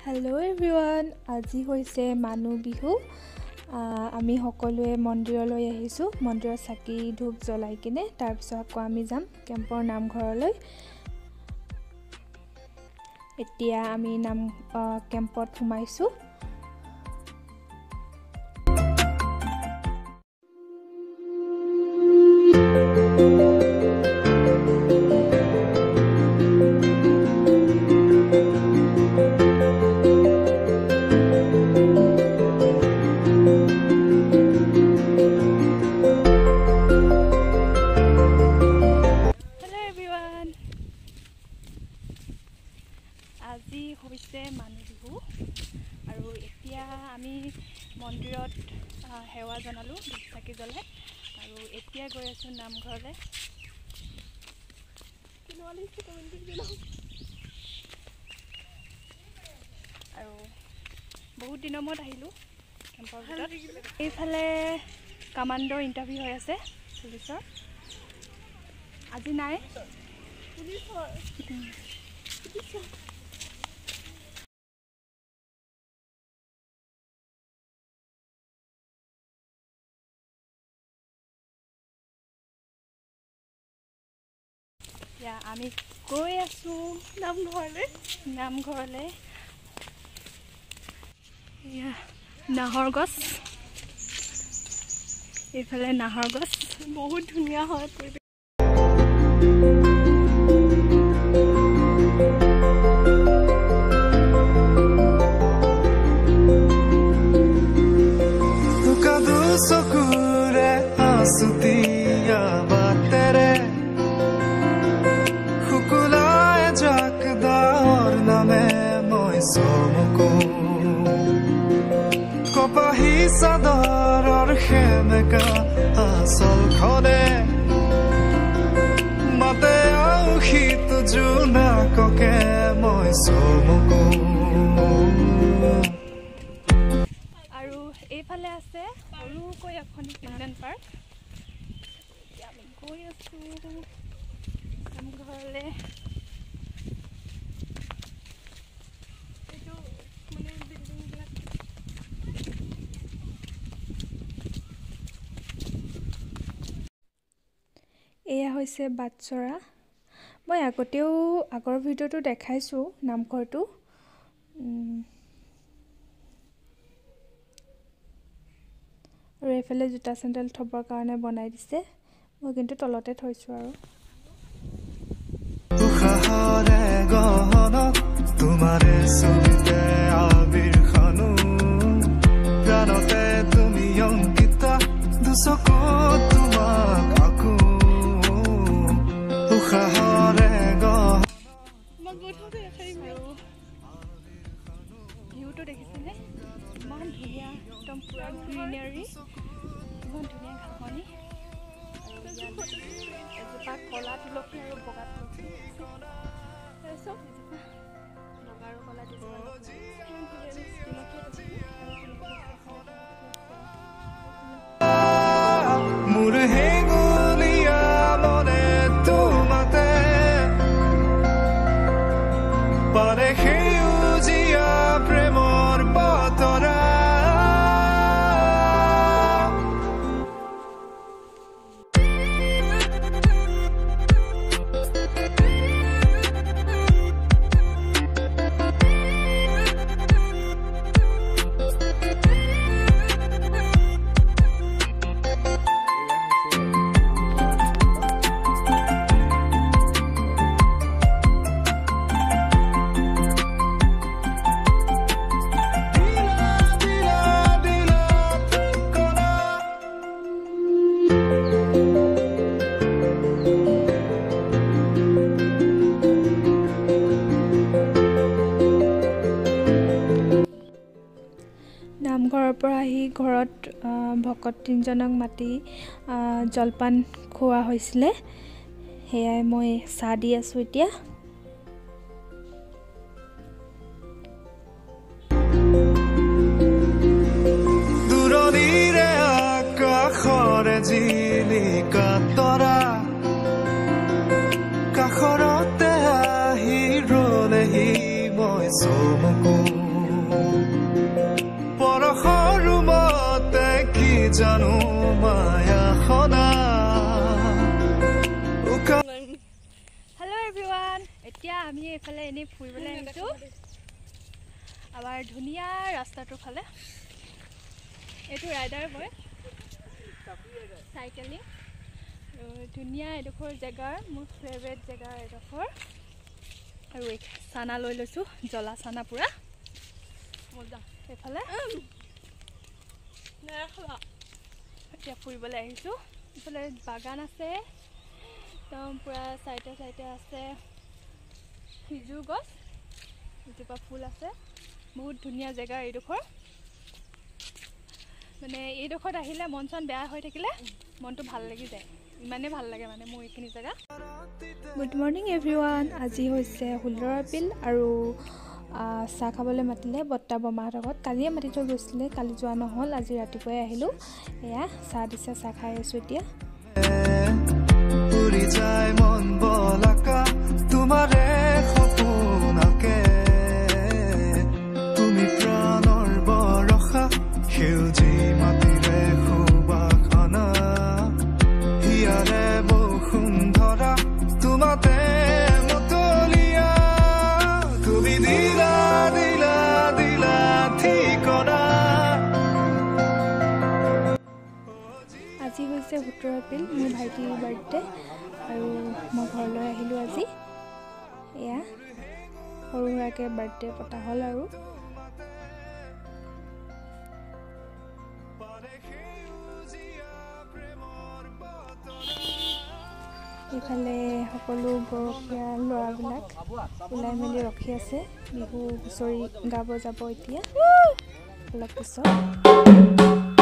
Hello everyone, আজি হৈছে মানু বিহু আমি সকলোৱে মন্দিৰলৈ আহিছো মন্দিৰৰ চাকি ধূপ জ্বলাই কিনে তাৰ পিছত আকৌ আমি যাম কেম্পৰ নামঘৰলৈ এতিয়া আমি নাম কেম্পত সোমাইছো আজি হৈছে মানু বিহু আৰু এতিয়া আমি মন্দিৰত সেৱা জনালো চাকি জ্বলাই আৰু এতিয়া গৈ আছো নামঘৰলৈ আৰু বহুত দিনৰ মূৰত আহিলো কেম্পৰ ভিতৰত এইফালে কামাণ্ডৰ ইণ্টাৰভিউ হৈ আছে পুলিচৰ আজি নাই পুলিচৰ আমি গৈ আছো নামঘৰলৈ নাহৰ গছ এইফালে নাহৰ গছ বহুত ধুনীয়া হয় চকুৰে আছুতীয়া বাটেৰে শুকুলায় জাকদাৰ নামে মই চমকো কপাহী চাদৰৰ সেমেকা আচলখনে মাতে আউশীত জোনাককে মই চমকো এইফালে আছে সৰুকৈ এখন চিলড্ৰেন পাৰ্ক আমি গৈ আছো নামঘৰলৈ এয়া হৈছে বাটচৰা মই আগৰ ভিডিঅ'টো দেখাইছো নামঘৰটো আৰু এইফালে জোতা চেণ্ডেল থবৰ কাৰণে বনাই দিছে মই কিন্তু তলতে থৈছো আৰু উখাহৰে গহনত তোমাৰে ছবিতে আবিৰ খানো প্ৰাণতে তুমি অংকিতা দুচকুত তোমাক আকো উখাহৰে ভিউটো দেখিছেনে ইমান ধুনীয়া একদম পুৰা গ্ৰীনাৰী ইমান ধুনীয়া ঘাঁহনি এজোপা কলা তুলসী আৰু বগা তুলসী চব বগা আৰু কলা মোৰ হেঙুলীয়া মনে তোমাতে পাৰে সেউজীয়া প্ৰেমৰ বতৰা নামঘৰৰ পৰা আহি ঘৰত ভকত তিনিজনক মাতি জলপান খোৱা হৈছিলে সেয়াই মই চাহ দি আছো এতিয়া দূৰণিৰে আকাশৰে জিলিকা তৰা কাষৰতে আহি ৰলেহি মই চমকো পৰশৰ ৰুমতে কি জানো মায়া সদা হেল্ল' এভৰিৱান, এতিয়া আমি এইফালে এনেই ফুৰিবলৈ আহিছোঁ আমাৰ ধুনীয়া ৰাস্তাটোৰ ফালে। এইটো ৰাইডাৰ হয় চাইকেলিং, ধুনীয়া এডোখৰ জেগাৰ, মোৰ ফেভৰেট জেগাৰ এডোখৰ। আৰু এই চানা লৈ লৈছোঁ, জ্বলা চানা পূৰা মজা। এইফালে এতিয়া ফুৰিবলৈ আহিছোঁ। এইফালে বাগান আছে একদম পূৰা, চাইডে চাইডে আছে সিজুৰ গছ, এজোপা ফুল আছে। বহুত ধুনীয়া জেগা এইডোখৰ, মানে এইডোখৰত আহিলে মন চন বেয়া হৈ থাকিলে মনটো ভাল লাগি যায়, ইমানেই ভাল লাগে মানে মোৰ এইখিনি জেগা। গুড মৰ্ণিং এভৰিৱান, আজি হৈছে 16 এপ্ৰিল আৰু চাহ খাবলৈ মাতিলে বৰ্তা বৰমাহঁতৰ ঘৰত। কালিয়ে মাতি থৈ গৈছিলে, কালি যোৱা নহ'ল, আজি ৰাতিপুৱাই আহিলোঁ। এয়া চাহ দিছে, চাহ খাই আছোঁ এতিয়া। উৰি যায় মন বলাকা তোমাৰে সপোনকে, তুমি প্ৰাণৰ বৰষা সেউজী মাটিৰে সুবাসনা, হিয়াৰে বসুন্ধৰা তোমাতে মতলীয়া, তুমি দিলা দিলা দিলা ঠিকনা। আজি হৈছে 17 এপ্ৰিল, মোৰ ভাইটিৰ বাৰ্থডে আৰু মই ঘৰলৈ আহিলোঁ আজি। এয়া সৰু সুৰাকৈ বাৰ্থডে পতা হ'ল আৰু। এইফালে সকলো বয়সীয়া ল'ৰাবিলাক ওলাই মেলি ৰখি আছে, বিহু হুঁচৰি গাব যাব এতিয়া অলপ পিছত।